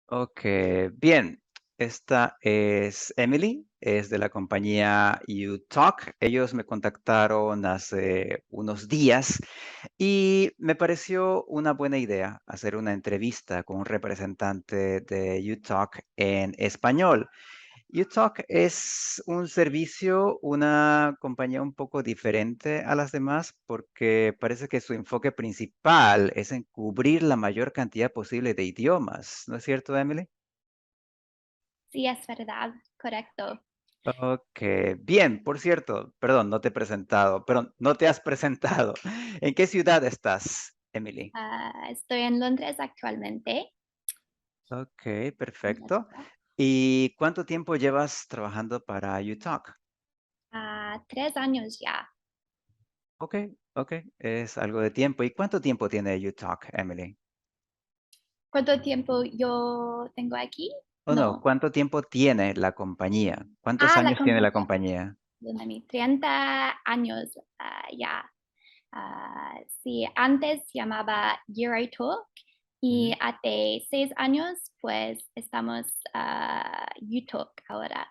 Ok, bien. Esta es Emily, es de la compañía UTalk. Ellos me contactaron hace unos días y me pareció una buena idea hacer una entrevista con un representante de UTalk en español. UTalk es un servicio, una compañía un poco diferente a las demás porque parece que su enfoque principal es en cubrir la mayor cantidad posible de idiomas. ¿No es cierto, Emily? Sí, es verdad, correcto. Ok, bien, por cierto, perdón, no te he presentado, pero no te has presentado. ¿En qué ciudad estás, Emily? Estoy en Londres actualmente. Ok, perfecto. Correcto. ¿Y cuánto tiempo llevas trabajando para UTalk? 3 años ya. Ok, ok, es algo de tiempo. ¿Y cuánto tiempo tiene UTalk, Emily? ¿Cuánto tiempo yo tengo aquí? Oh, no, No. ¿cuánto tiempo tiene la compañía? ¿Cuántos La años tiene la compañía, compañía? perdóname, 30 años ya. Sí, antes se llamaba Eurotalk y Ujú. hace 6 años pues estamos UTalk ahora.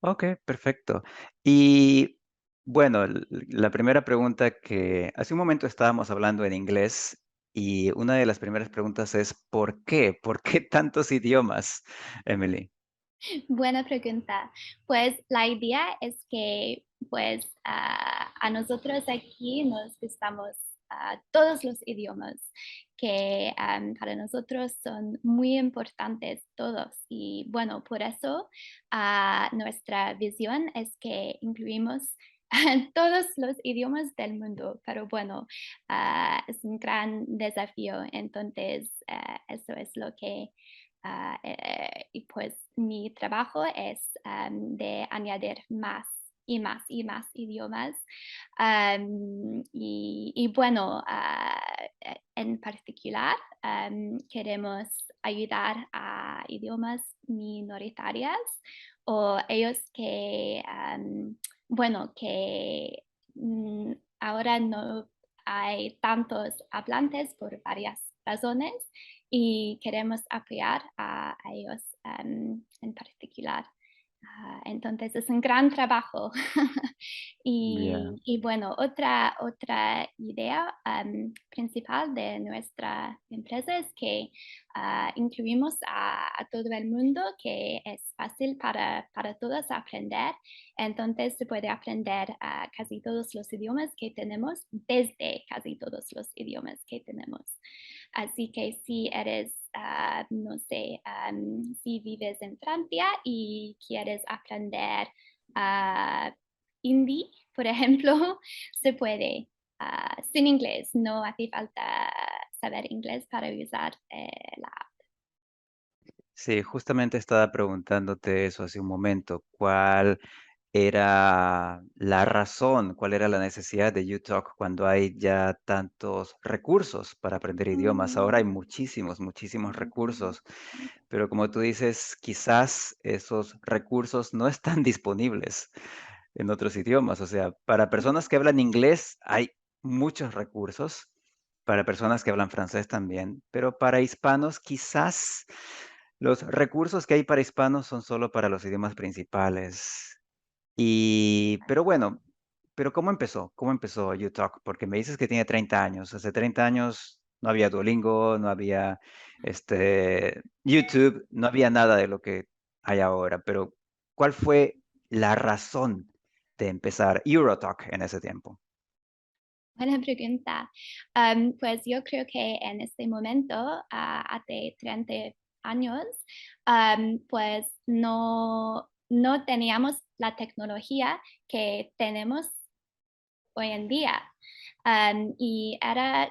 Ok, perfecto. Y bueno, la primera pregunta que hace un momento estábamos hablando en inglés y una de las primeras preguntas es ¿por qué? ¿Por qué tantos idiomas, Emily? Buena pregunta. Pues la idea es que pues a nosotros aquí nos gustamos todos los idiomas que para nosotros son muy importantes todos y bueno, por eso nuestra visión es que incluimos todos los idiomas del mundo, pero bueno, es un gran desafío, entonces eso es lo que y pues mi trabajo es de añadir más y más y más idiomas. Y bueno, en particular, queremos ayudar a idiomas minoritarias o ellos que, bueno, que ahora no hay tantos hablantes por varias razones y queremos apoyar a ellos en particular. Entonces es un gran trabajo. Ya. Y bueno, otra idea principal de nuestra empresa es que incluimos a todo el mundo, que es fácil para todos aprender. Entonces se puede aprender casi todos los idiomas que tenemos desde casi todos los idiomas que tenemos. Así que si eres, no sé, si vives en Francia y quieres aprender hindi, por ejemplo, se puede. Sin inglés, no hace falta saber inglés para usar la app. Sí, justamente estaba preguntándote eso hace un momento. ¿Cuál era la razón, cuál era la necesidad de UTalk cuando hay ya tantos recursos para aprender idiomas? Ahora hay Mm, muchísimos, muchísimos mm, recursos, pero como tú dices, quizás esos recursos no están disponibles en otros idiomas. O sea, para personas que hablan inglés hay muchos recursos, para personas que hablan francés también, pero para hispanos quizás los recursos que hay para hispanos son solo para los idiomas principales. Pero bueno, pero ¿cómo empezó? ¿Cómo empezó UTalk? Porque me dices que tiene 30 años. Hace 30 años no había Duolingo, no había YouTube, no había nada de lo que hay ahora. Pero, ¿cuál fue la razón de empezar Eurotalk en ese tiempo? Buena pregunta. Pues yo creo que en este momento, hace 30 años, pues no teníamos la tecnología que tenemos hoy en día. Y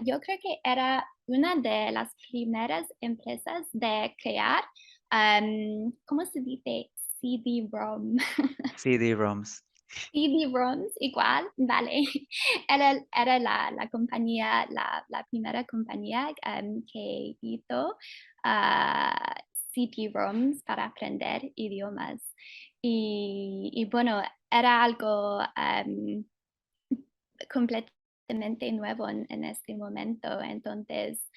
yo creo que era una de las primeras empresas de crear, ¿cómo se dice? CD-ROM. CD-ROMs. CD-ROMs igual, vale. Era la compañía, la primera compañía que hizo ah, CD-ROMs para aprender idiomas. Y bueno, era algo completamente nuevo en este momento. Entonces,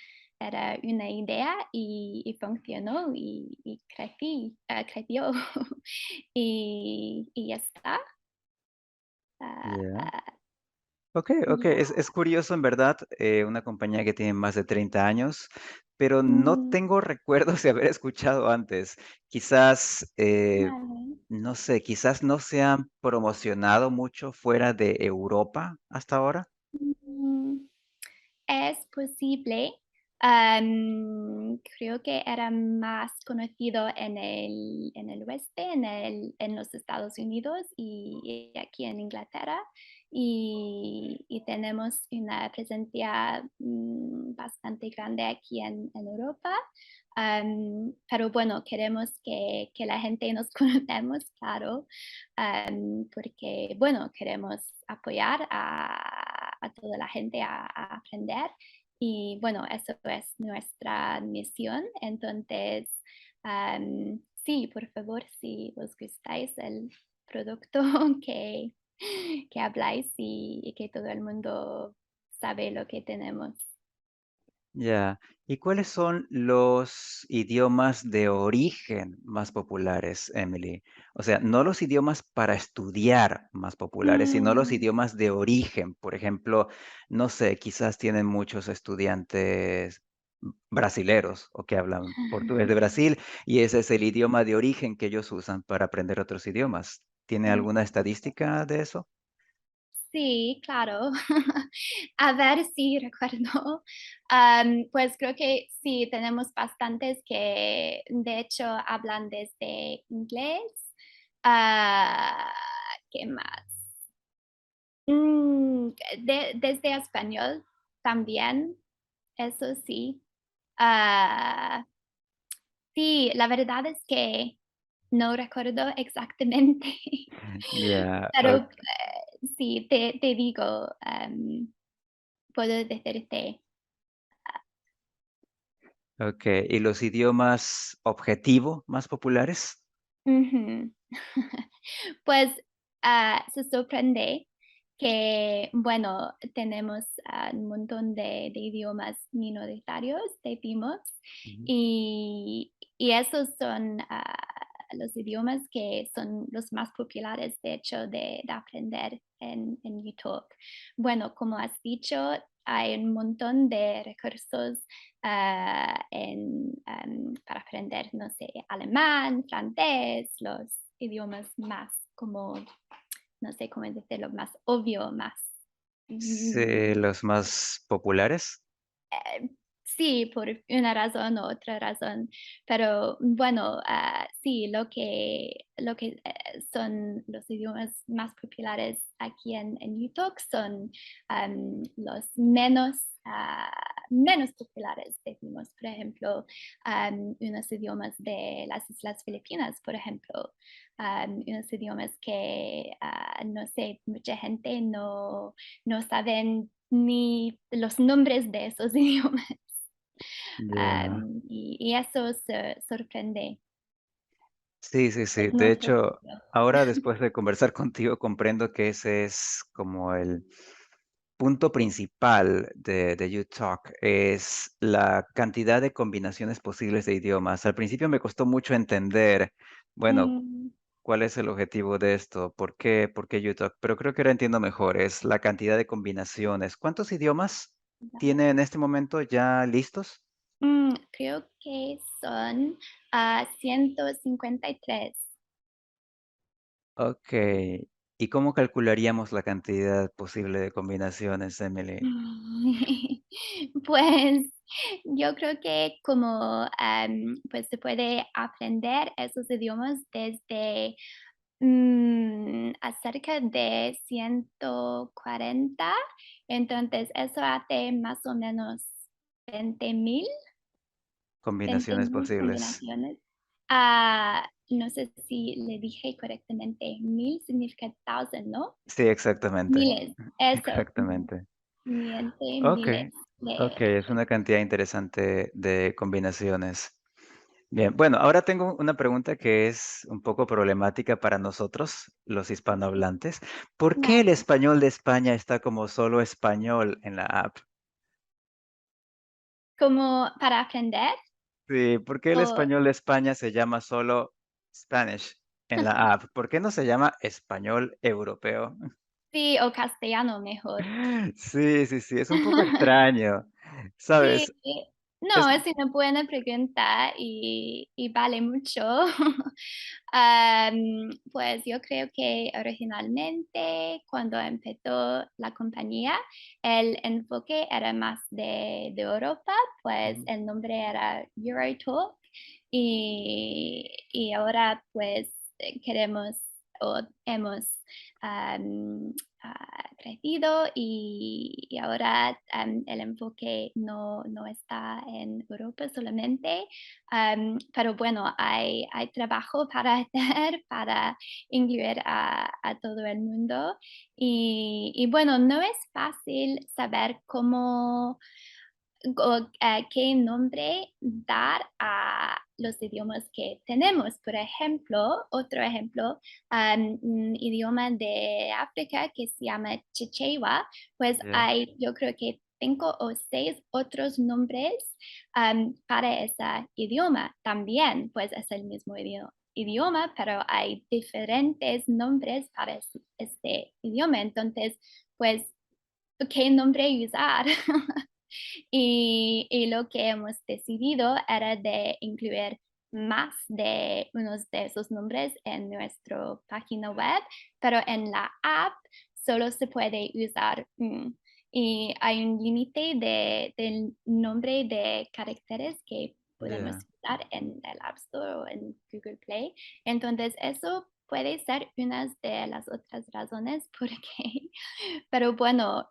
era una idea y funcionó y creció. Y ya está. Ya. Ah, Okey, okey. ya. Es curioso, en verdad, una compañía que tiene más de 30 años, pero no Mm, tengo recuerdos de haber escuchado antes. Quizás, vale. no sé, quizás no se han promocionado mucho fuera de Europa hasta ahora. Mm. Es posible. Creo que era más conocido en el oeste, en los Estados Unidos y aquí en Inglaterra. Y tenemos una presencia bastante grande aquí en Europa. Pero bueno, queremos que la gente nos conozcamos, claro, porque bueno, queremos apoyar a toda la gente a aprender y bueno, eso es nuestra misión. Entonces, sí, por favor, si os gustáis el producto que, que habláis y que todo el mundo sabe lo que tenemos. Ya. ¿Y cuáles son los idiomas de origen más populares, Emily? O sea, no los idiomas para estudiar más populares, sino los Mm. idiomas de origen. Por ejemplo, no sé, quizás tienen muchos estudiantes brasileros o que hablan portugués de Brasil y ese es el idioma de origen que ellos usan para aprender otros idiomas. ¿Tiene alguna estadística de eso? Sí, claro. A ver si recuerdo. Pues creo que sí, tenemos bastantes que de hecho hablan desde inglés. Ah, ¿Qué más? Mm, desde español también, eso sí. Ah, sí, la verdad es que no recuerdo exactamente, Ya, pero sí, te digo, puedo decirte. okey. ¿Y los idiomas objetivo más populares? Ujú. Pues, se sorprende que, bueno, tenemos, un montón de idiomas minoritarios, decimos, Ujú. y esos son, los idiomas que son los más populares, de hecho, de aprender en YouTube. Bueno, como has dicho, hay un montón de recursos para aprender, no sé, alemán, francés, los idiomas más como, no sé cómo decirlo, más obvio, más... Sí, los más populares. Eh, sí, por una razón u otra razón, pero bueno, sí, son los idiomas más populares aquí en YouTube son los menos populares, decimos, por ejemplo, unos idiomas de las Islas Filipinas, por ejemplo, unos idiomas que, no sé, mucha gente no saben ni los nombres de esos idiomas. Ya. Y eso sorprende. Sí, sí, sí. Es De nuestro hecho, futuro. ahora después de conversar contigo, comprendo que ese es como el punto principal de UTalk, es la cantidad de combinaciones posibles de idiomas. Al principio me costó mucho entender, bueno, Mm, cuál es el objetivo de esto, por qué UTalk, pero creo que ahora entiendo mejor, es la cantidad de combinaciones. ¿Cuántos idiomas vale. tiene en este momento ya listos? Creo que son 153. Okey. ¿Y cómo calcularíamos la cantidad posible de combinaciones, Emily? Pues yo creo que como pues se puede aprender esos idiomas desde acerca de 140, entonces eso hace más o menos 20,000, veinte Combinaciones mil posibles. combinaciones. No sé si le dije correctamente, 1000 significa thousand, ¿no? Sí, exactamente. Miles, eso, Exactamente. miles Okey, okey, es una cantidad interesante de combinaciones. Bien, bueno, ahora tengo una pregunta que es un poco problemática para nosotros, los hispanohablantes. ¿Por qué el vale. español de España está como solo español en la app? como para aprender. Sí, ¿por qué el O español de España se llama solo Spanish en la app? ¿Por qué no se llama español europeo? sí, o castellano mejor. Sí, sí, sí, es un poco extraño, Sí, ¿sabes? no, Es es una buena pregunta y vale mucho. Pues yo creo que originalmente cuando empezó la compañía, el enfoque era más de Europa, pues ujú, el nombre era EuroTalk y ahora pues queremos o hemos am, crecido y ahora el enfoque no está en Europa solamente, pero bueno, hay trabajo para hacer para incluir a todo el mundo y bueno, no es fácil saber cómo qué nombre dar a los idiomas que tenemos. Por ejemplo, otro ejemplo, un idioma de África que se llama Chichewa, pues ya, hay, yo creo que 5 o 6 otros nombres para ese idioma. También, pues es el mismo idioma, pero hay diferentes nombres para este idioma. Entonces, pues, ¿qué nombre usar? Y lo que hemos decidido era de incluir más de unos de esos nombres en nuestra página web, pero en la app solo se puede usar uno. Y hay un límite del nombre de caracteres que podemos ya. usar en el App Store o en Google Play. Entonces, eso puede ser una de las otras razones por qué. Pero bueno,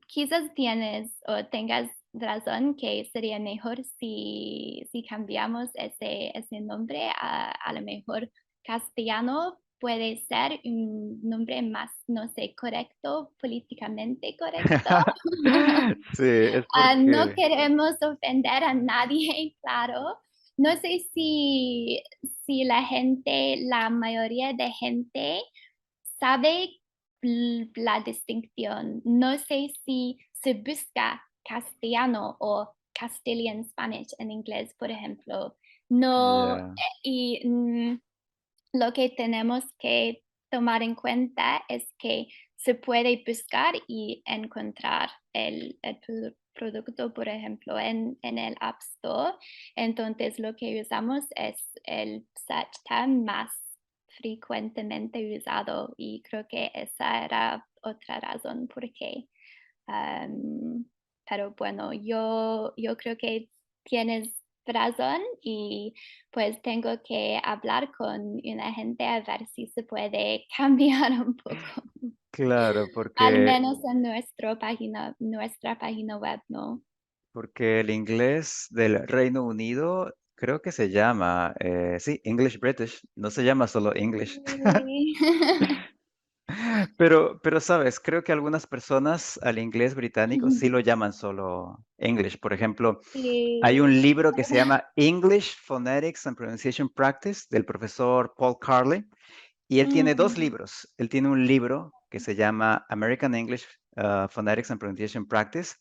quizás tienes o tengas razón que sería mejor si cambiamos ese nombre a lo mejor castellano puede ser un nombre más, no sé, correcto, políticamente correcto. Sí, es No porque queremos ofender a nadie, claro. No sé si la gente, la mayoría de gente sabe la distinción. No sé si se busca castellano o Castilian Spanish en inglés, por ejemplo. No, ya, lo que tenemos que tomar en cuenta es que se puede buscar y encontrar el producto, por ejemplo, en el App Store. Entonces, lo que usamos es el search term más frecuentemente usado y creo que esa era otra razón por qué. Am, pero bueno, yo creo que tienes razón y pues tengo que hablar con una gente a ver si se puede cambiar un poco, claro, al porque menos en nuestra página web, ¿no? porque el inglés del Reino Unido creo que se llama, sí, English British, no se llama solo English. Sí. Pero, ¿sabes? Creo que algunas personas al inglés británico sí lo llaman solo English. Por ejemplo, hay Sí, un es libro que se verdad. llama English Phonetics and Pronunciation Practice del profesor Paul Carley. Y él tiene 2 Mm, libros. Él tiene un libro que se llama American English, Phonetics and Pronunciation Practice,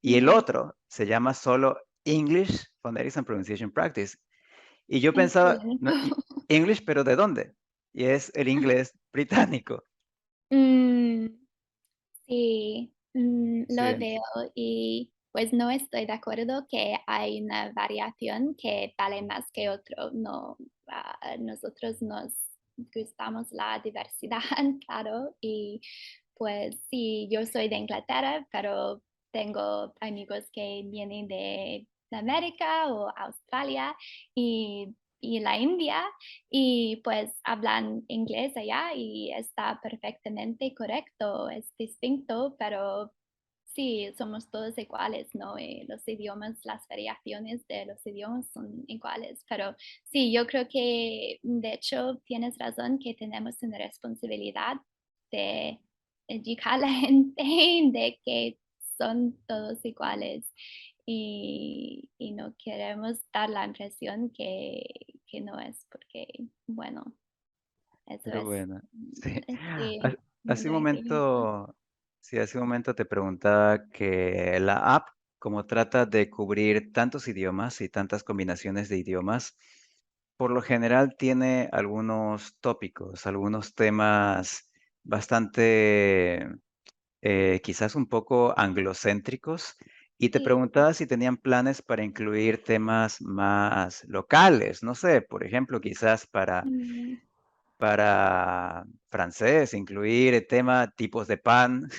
y el ujú. otro se llama solo English Phonetics and Pronunciation Practice. Y yo ¿En pensaba, serio? no, English, ¿pero de dónde? Y es el inglés británico. Mm. Sí, lo Sí, veo y pues no estoy de acuerdo que hay una variación que vale más que otro. No, nosotros nos gustamos la diversidad, claro, y pues sí, yo soy de Inglaterra, pero tengo amigos que vienen de América o Australia y la India y pues hablan inglés allá y está perfectamente correcto, es distinto, pero sí, somos todos iguales, ¿no? Los idiomas, las variaciones de los idiomas son iguales, pero sí, yo creo que de hecho tienes razón que tenemos una responsabilidad de educar a la gente de que son todos iguales y no queremos dar la impresión que no es porque, bueno, eso pero es, bueno, sí. Ha sí, hace un mundo infinito. momento sí, hace un momento te preguntaba que la app como trata de cubrir tantos idiomas y tantas combinaciones de idiomas, por lo general tiene algunos tópicos, algunos temas bastante, quizás un poco anglocéntricos, y te Sí. preguntaba si tenían planes para incluir temas más locales, no sé, por ejemplo, quizás Mm. para francés, incluir el tema tipos de pan,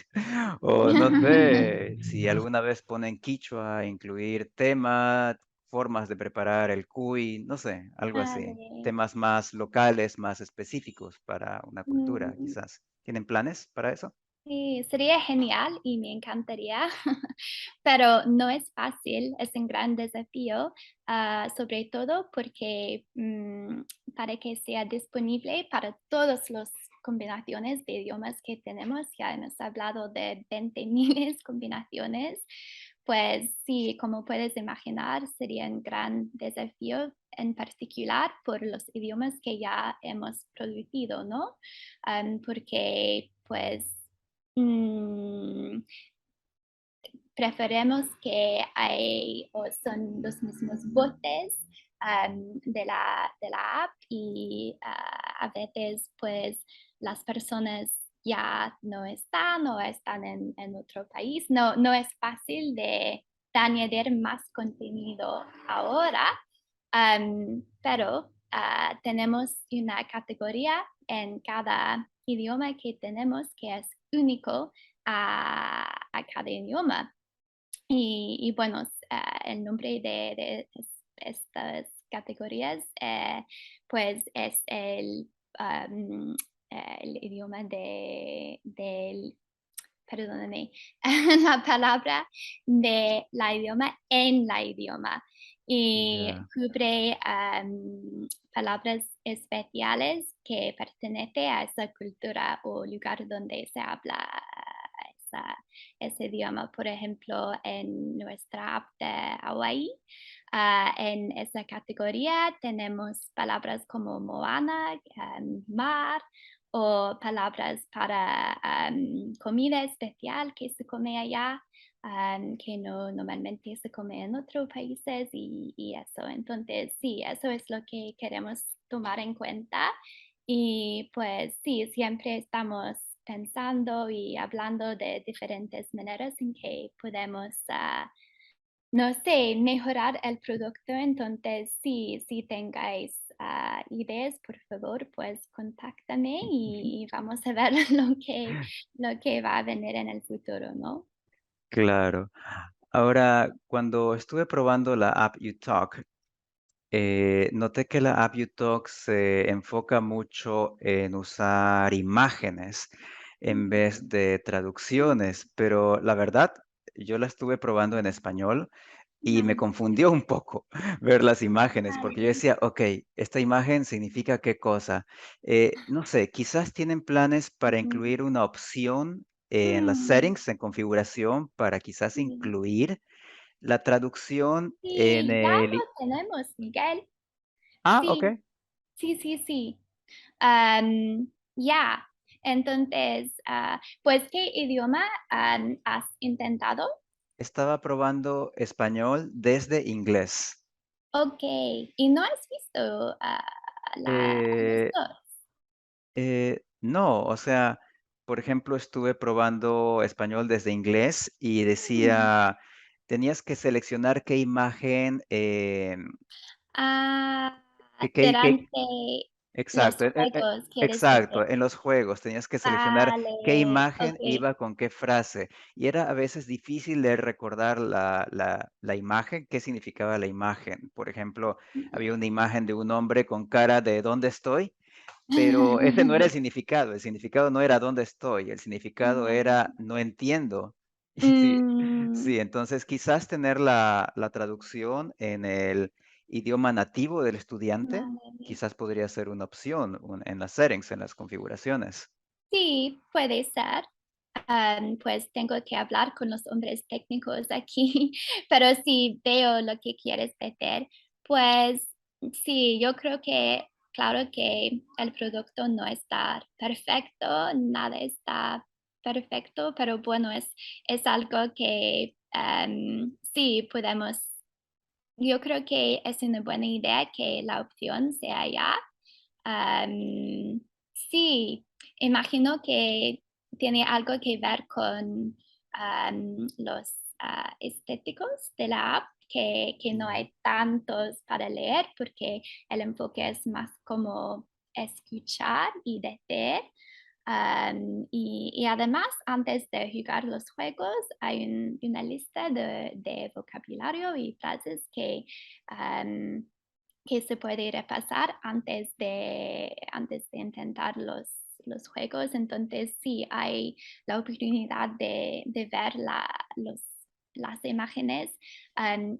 o no sé, si alguna vez ponen quichua, incluir tema, formas de preparar el cuy, no sé, algo así. Vale. Temas más locales, más específicos para una cultura, Mm. quizás. ¿Tienen planes para eso? Sí, sería genial y me encantaría, pero no es fácil, es un gran desafío, sobre todo porque para que sea disponible para todas las combinaciones de idiomas que tenemos, ya hemos hablado de 20 miles combinaciones, pues sí, como puedes imaginar, sería un gran desafío, en particular por los idiomas que ya hemos producido, ¿no? Porque pues Mm, preferemos que hay o son los mismos botes, de la app y, a veces, pues, las personas ya no están o están en otro país. No es fácil de añadir más contenido ahora, pero, tenemos una categoría en cada idioma que tenemos que es único a cada idioma. Y bueno, el nombre de estas categorías, pues es el idioma del, perdóname, la palabra de la idioma en la idioma. Y Ya. cubre palabras especiales que pertenecen a esa cultura o lugar donde se habla esa ese idioma. Por ejemplo, en nuestra app de Hawaii, en esa categoría tenemos palabras como Moana, mar, o palabras para comida especial que se come allá, que no normalmente se come en otros países y eso. Entonces, sí, eso es lo que queremos tomar en cuenta. Y pues sí, siempre estamos pensando y hablando de diferentes maneras en que podemos, no sé, mejorar el producto. Entonces, sí, si tengáis ideas, por favor, pues contáctame y vamos a ver lo que va a venir en el futuro, ¿no? Claro. Ahora, cuando estuve probando la app UTalk, noté que la app UTalk se enfoca mucho en usar imágenes en Mm. vez de traducciones, pero la verdad, yo la estuve probando en español y me Ah, confundió un poco ver las imágenes, porque yo vale. decía, ok, ¿esta imagen significa qué cosa? No sé, quizás tienen planes para Ujú. incluir una opción en las Mm, settings, en configuración, para quizás sí. incluir la traducción en Sí, ya el... lo tenemos, Miguel. Ah, ok. Sí, sí, sí, sí. Ya. Entonces, pues, ¿qué idioma, has intentado? Estaba probando español desde inglés. Okey, ¿y no has visto, los Eh, 2? no, o sea, por ejemplo, estuve probando español desde inglés y Mm. decía, tenías que seleccionar qué imagen, Ah, qué durante los exacto, juegos, ¿quieres decir? exacto, en los juegos tenías que seleccionar qué Vale, imagen okey. iba con qué frase, y era a veces difícil de recordar la imagen, qué significaba la imagen. Por ejemplo, había una imagen de un hombre con cara de ¿dónde estoy? Pero ese no era el significado no era dónde estoy, el significado era Ah, no entiendo. Y sí, mm, sí, entonces quizás tener la traducción en el idioma nativo del estudiante, vale. quizás podría ser una opción en las settings, en las configuraciones. Sí, puede ser. Pues tengo que hablar con los hombres técnicos aquí, pero sí veo lo que quieres decir. Pues sí, yo creo que, claro que el producto no está perfecto, nada está perfecto, pero bueno, es algo que sí, podemos, yo creo que es una buena idea que la opción sea ya. Sí, imagino que tiene algo que ver con los estéticos de la app, que no hay tantos para leer porque el enfoque es más como escuchar y decir. Y además, antes de jugar los juegos, hay una lista de vocabulario y frases que se puede repasar antes de intentar los juegos. Entonces, sí, hay la oportunidad de ver las imágenes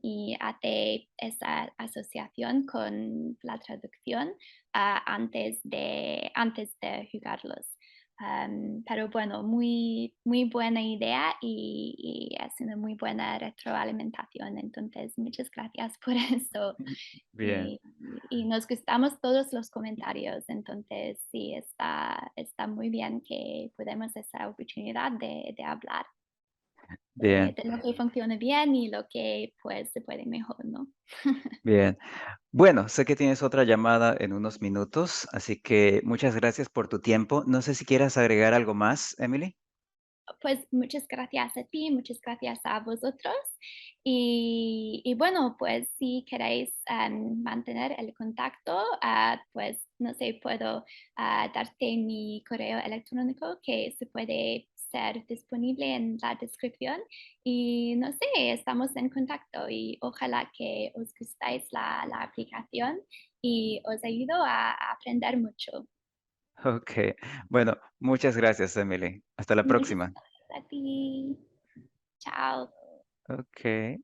y hace esa asociación con la traducción antes de jugarlos. Pero bueno, muy, muy buena idea y es una muy buena retroalimentación. Entonces, muchas gracias por eso. Bien, Y nos gustamos todos los comentarios, entonces sí, está muy bien que podemos esa oportunidad de hablar bien, de lo que funciona bien y lo que pues se puede mejor, ¿no? bien. Bueno, sé que tienes otra llamada en unos minutos, así que muchas gracias por tu tiempo. No sé si quieras agregar algo más, Emily. Pues muchas gracias a ti, muchas gracias a vosotros. Y bueno, pues si queréis mantener el contacto, pues no sé, puedo darte mi correo electrónico que se puede ser disponible en la descripción. Y no sé, estamos en contacto y ojalá que os gustáis la aplicación y os ayudo a aprender mucho. Ok, bueno, muchas gracias, Emily. Hasta la Muchas próxima. gracias a ti. Chao. Ok.